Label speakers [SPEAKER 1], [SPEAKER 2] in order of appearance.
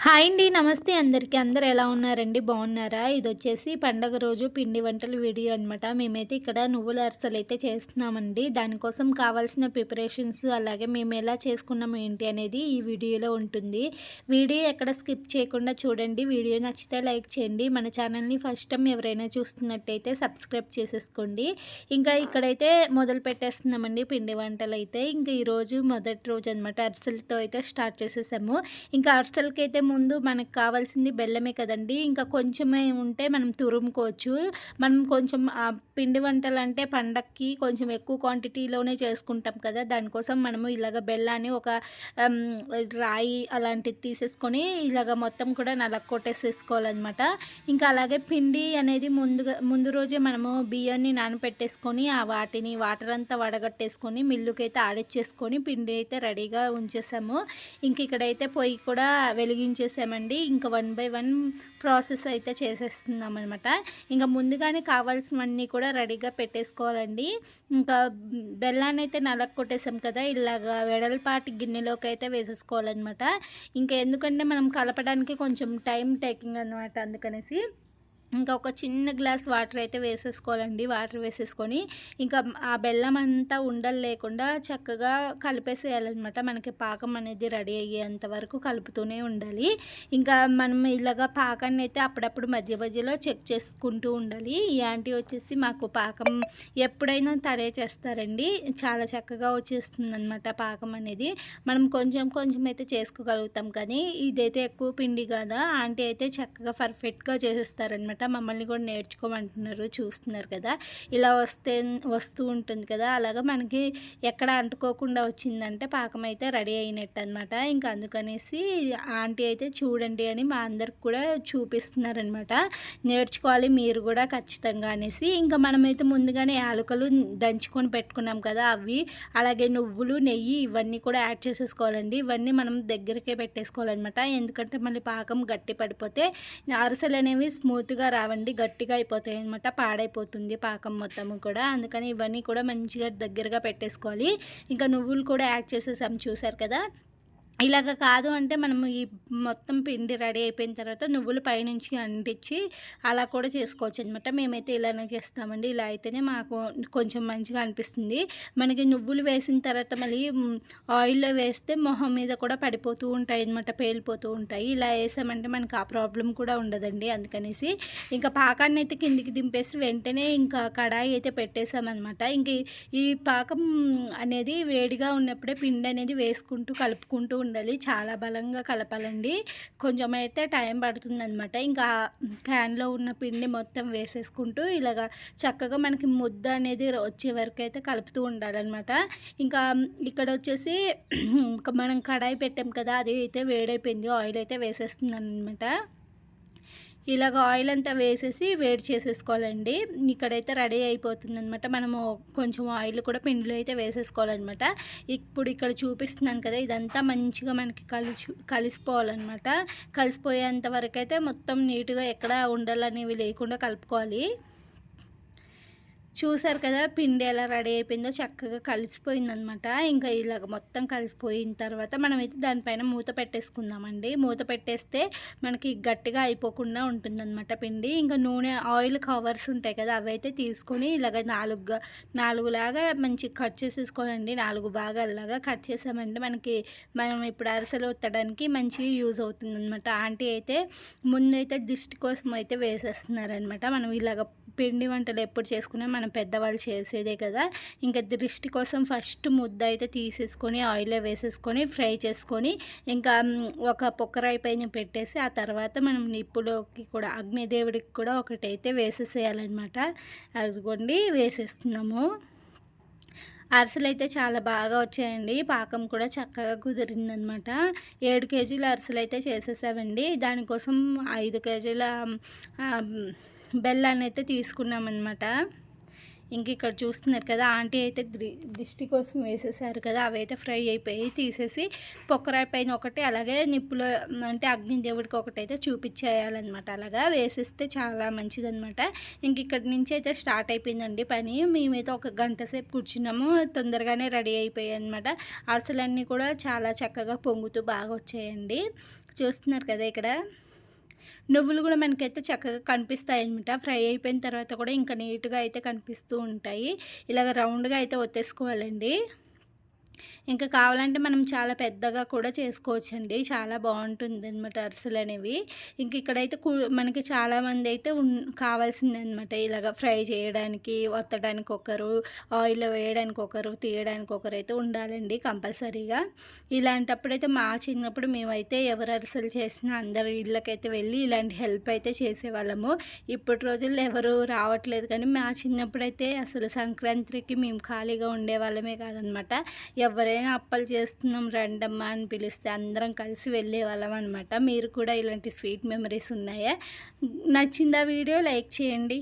[SPEAKER 1] Hi అండి. నమస్తే అందరికీ. అందరూ ఎలా ఉన్నారండి? బాగున్నారా? ఇదొచ్చేసి పండగ రోజు పిండి వంటల వీడియో అనమాట. మేమైతే ఇక్కడ నువ్వుల అరిసెలైతే చేస్తున్నామండి. దానికోసం కావాల్సిన ప్రిపరేషన్స్ అలాగే మేము ఎలా చేసుకున్నాము ఏంటి అనేది ఈ వీడియోలో ఉంటుంది. వీడియో ఎక్కడ స్కిప్ చేయకుండా చూడండి. వీడియో నచ్చితే లైక్ చేయండి. మన ఛానల్ని ఫస్ట్ టైం ఎవరైనా చూస్తున్నట్టయితే సబ్స్క్రైబ్ చేసేసుకోండి. ఇంకా ఇక్కడైతే మొదలు పెట్టేస్తున్నామండి పిండి వంటలైతే. ఇంకా ఈరోజు మొదటి రోజు అనమాట. అరిసెలతో అయితే స్టార్ట్ చేసేసాము. ఇంకా అరిసెలకైతే ముందు మనకు కావాల్సింది బెల్లమే కదండి. ఇంకా కొంచెమే ఉంటే మనం తురుముకోవచ్చు. మనం కొంచెం పిండి వంటలంటే పండక్కి కొంచెం ఎక్కువ క్వాంటిటీలోనే చేసుకుంటాం కదా. దానికోసం మనము ఇలాగ బెల్లాన్ని ఒక రాయి అలాంటిది తీసేసుకొని ఇలాగ మొత్తం కూడా నలక్కొట్టేసేసుకోవాలన్నమాట. ఇంకా అలాగే పిండి అనేది ముందు రోజే మనము బియ్యాన్ని నానపెట్టేసుకొని వాటిని వాటర్ అంతా వడగట్టేసుకొని మిల్లుకైతే ఆడిచ్చేసుకొని పిండి అయితే రెడీగా ఉంచేసాము. ఇంక ఇక్కడైతే పొయ్యి కూడా వెలిగించేసామండి. ఇంకా 1 బై 1 ప్రాసెస్ అయితే చేసేస్తున్నాం అనమాట. ఇంకా ముందుగానే కావాల్సినవన్నీ కూడా రెడీగా పెట్టేసుకోవాలండి. ఇంకా బెల్లాన్ని అయితే నలక్కొట్టేసాం కదా, ఇలాగా వెడల్పాటి గిన్నెలోకి అయితే వేసేసుకోవాలన్నమాట. ఇంకా ఎందుకంటే మనం కలపడానికి కొంచెం టైం టేకింగ్ అనమాట. అందుకనేసి ఇంకా ఒక చిన్న గ్లాస్ వాటర్ అయితే వేసేసుకోవాలండి. వాటర్ వేసేసుకొని ఇంకా ఆ బెల్లం అంతా ఉండలు లేకుండా చక్కగా కలిపేసేయాలన్నమాట. మనకి పాకం అనేది రెడీ అయ్యేంత వరకు కలుపుతూనే ఉండాలి. ఇంకా మనం ఇలాగా పాకాన్ని అయితే అప్పుడప్పుడు మధ్య మధ్యలో చెక్ చేసుకుంటూ ఉండాలి. ఈ ఆంటీ వచ్చేసి మాకు పాకం ఎప్పుడైనా తరే చేస్తారండి. చాలా చక్కగా వచ్చేస్తుంది అనమాట పాకం అనేది. మనం కొంచెం కొంచెం అయితే చేసుకోగలుగుతాం, కానీ ఇదైతే ఎక్కువ పిండి కదా, ఆంటీ అయితే చక్కగా పర్ఫెక్ట్గా చేసేస్తారనమాట. మమ్మల్ని కూడా నేర్చుకోమంటున్నారు, చూస్తున్నారు కదా. ఇలా వస్తూ ఉంటుంది కదా, అలాగా మనకి ఎక్కడ అంటుకోకుండా వచ్చిందంటే పాకం అయితే రెడీ అయినట్టు అనమాట. ఇంకా అందుకనేసి ఆంటీ అయితే చూడండి అని మా అందరికి కూడా చూపిస్తున్నారనమాట. నేర్చుకోవాలి మీరు కూడా ఖచ్చితంగా అనేసి. ఇంకా మనమైతే ముందుగానే యాలకులు దంచుకొని పెట్టుకున్నాం కదా, అవి అలాగే నువ్వులు, నెయ్యి ఇవన్నీ కూడా యాడ్ చేసేసుకోవాలండి. ఇవన్నీ మనం దగ్గరికే పెట్టేసుకోవాలన్నమాట. ఎందుకంటే మళ్ళీ పాకం గట్టి పడిపోతే అరిసెలు అనేవి స్మూత్గా రావండి, గట్టిగా అయిపోతాయి అనమాట. పాడైపోతుంది పాకం మొత్తము కూడా. అందుకని ఇవన్నీ కూడా మంచిగా దగ్గరగా పెట్టేసుకోవాలి. ఇంకా నువ్వులు కూడా యాడ్ చేసేసాం, చూసారు కదా. ఇలాగ కాదు అంటే మనము ఈ మొత్తం పిండి రెడీ అయిపోయిన తర్వాత నువ్వులు పైనుంచి అంటించి అలా కూడా చేసుకోవచ్చు అనమాట. మేమైతే ఇలానే చేస్తామండి. ఇలా అయితేనే మాకు కొంచెం మంచిగా అనిపిస్తుంది. మనకి నువ్వులు వేసిన తర్వాత మళ్ళీ ఆయిల్లో వేస్తే మొహం మీద కూడా పడిపోతూ ఉంటాయి అనమాట, పేలిపోతూ ఉంటాయి. ఇలా వేసామంటే మనకు ఆ ప్రాబ్లం కూడా ఉండదండి. అందుకనేసి ఇంకా పాకాన్ని అయితే కిందికి దింపేసి వెంటనే ఇంకా కడాయి అయితే పెట్టేసామన్నమాట. ఇంక ఈ పాకం అనేది వేడిగా ఉన్నప్పుడే పిండి అనేది వేసుకుంటూ కలుపుకుంటూ ఉండాలి. చాలా బలంగా కలపాలండి. కొంచెం అయితే టైం పడుతుందనమాట. ఇంకా క్యాన్లో ఉన్న పిండి మొత్తం వేసేసుకుంటూ ఇలాగ చక్కగా మనకి ముద్ద అనేది వచ్చే వరకు అయితే కలుపుతూ ఉండాలన్నమాట. ఇంకా ఇక్కడ వచ్చేసి మనం కడాయి పెట్టాం కదా, అది అయితే వేడైపోయింది. ఆయిల్ అయితే వేసేస్తున్నాను అనమాట. ఇలాగ ఆయిల్ అంతా వేసేసి వేడి చేసేసుకోవాలండి. ఇక్కడైతే రెడీ అయిపోతుందనమాట. మనము కొంచెం ఆయిల్ కూడా పిండిలో అయితే వేసేసుకోవాలన్నమాట. ఇప్పుడు ఇక్కడ చూపిస్తున్నాను కదా, ఇదంతా మంచిగా మనకి కలిసిపోవాలన్నమాట. కలిసిపోయేంత వరకు అయితే మొత్తం నీట్గా ఎక్కడ ఉండలనేవి లేకుండా కలుపుకోవాలి. చూసారు కదా పిండి ఎలా రెడీ అయిపోయిందో, చక్కగా కలిసిపోయిందనమాట. ఇంకా ఇలాగ మొత్తం కలిసిపోయిన తర్వాత మనమైతే దానిపైన మూత పెట్టేసుకుందామండి. మూత పెట్టేస్తే మనకి గట్టిగా అయిపోకుండా ఉంటుందన్నమాట పిండి. ఇంకా నూనె ఆయిల్ కవర్స్ ఉంటాయి కదా, అవి అయితే తీసుకొని ఇలాగ నాలుగులాగా మంచిగా కట్ చేసేసుకోవాలండి. 4 భాగాల్లాగా కట్ చేసామంటే మనం ఇప్పుడు అరిసెలు ఒత్తడానికి మంచిగా యూజ్ అవుతుందన్నమాట. ఆంటీ అయితే ముందైతే దిష్టి కోసం అయితే వేసేస్తున్నారనమాట. మనం ఇలాగ పిండి వంటలు ఎప్పుడు చేసుకున్నా మనం పెద్దవాళ్ళు చేసేదే కదా. ఇంకా దృష్టి కోసం ఫస్ట్ ముద్ద అయితే తీసేసుకొని ఆయిల్లో వేసేసుకొని ఫ్రై చేసుకొని ఇంకా ఒక పొక్కరాయి పైన పెట్టేసి ఆ తర్వాత మనం నిప్పులోకి కూడా అగ్నిదేవుడికి కూడా ఒకటైతే వేసేసేయాలన్నమాట. అదిగోండి వేసేస్తున్నాము. అరిసెలు అయితే చాలా బాగా వచ్చాయండి. పాకం కూడా చక్కగా కుదిరిందనమాట. 7 కేజీల అరిసెలు అయితే చేసేసామండి. దానికోసం 5 కేజీల బెల్లాన్ని అయితే తీసుకున్నామన్నమాట. ఇంక ఇక్కడ చూస్తున్నారు కదా, ఆంటీ అయితే దిష్టి కోసం వేసేసారు కదా, అవైతే ఫ్రై అయిపోయి తీసేసి పొక్కరాయి పైన ఒకటి అలాగే నిప్పులో అంటే అగ్ని దేవుడికి ఒకటైతే చూపించేయాలన్నమాట. అలాగా వేసేస్తే చాలా మంచిదన్నమాట. ఇంక ఇక్కడి నుంచి అయితే స్టార్ట్ అయిపోయిందండి పని. మేమైతే ఒక గంట సేపు కూర్చున్నాము, తొందరగానే రెడీ అయిపోయాయి అనమాట. అరిసెలన్నీ కూడా చాలా చక్కగా పొంగుతూ బాగా వచ్చాయండి. చూస్తున్నారు కదా ఇక్కడ నువ్వులు కూడా మనకైతే చక్కగా కనిపిస్తాయన్నమాట. ఫ్రై అయిపోయిన తర్వాత కూడా ఇంకా నీట్‌గా అయితే కనిపిస్తూ ఉంటాయి. ఇలాగ రౌండ్‌గా అయితే ఒత్తేసుకోవాలండి. ఇంకా కావాలంటే మనం చాలా పెద్దగా కూడా చేసుకోవచ్చండి. చాలా బావుంటుందనమాట అరిసెలనేవి. ఇంక ఇక్కడైతే మనకి చాలామంది అయితే కావాల్సిందనమాట. ఇలాగ ఫ్రై చేయడానికి, ఒత్తడానికి ఒకరు, ఆయిల్‌లో వేయడానికి ఒకరు, తీయడానికి ఒకరైతే ఉండాలండి కంపల్సరీగా. ఇలాంటప్పుడైతే మా చిన్నప్పుడు మేమైతే ఎవరు అరిసెలు చేసినా అందరి ఇళ్ళకైతే వెళ్ళి ఇలాంటి హెల్ప్ అయితే చేసేవాళ్ళము. ఇప్పటి రోజుల్లో ఎవరు రావట్లేదు కానీ మా చిన్నప్పుడైతే అసలు సంక్రాంతికి మేము ఖాళీగా ఉండేవాళ్ళమే కాదనమాట. ఎవరైనా అప్పలు చేస్తున్నాం రండమ్మా అని పిలిస్తే అందరం కలిసి వెళ్ళేవాళ్ళం అనమాట. మీరు కూడా ఇలాంటి స్వీట్ మెమరీస్ ఉన్నాయా? నచ్చిందా వీడియో? లైక్ చేయండి.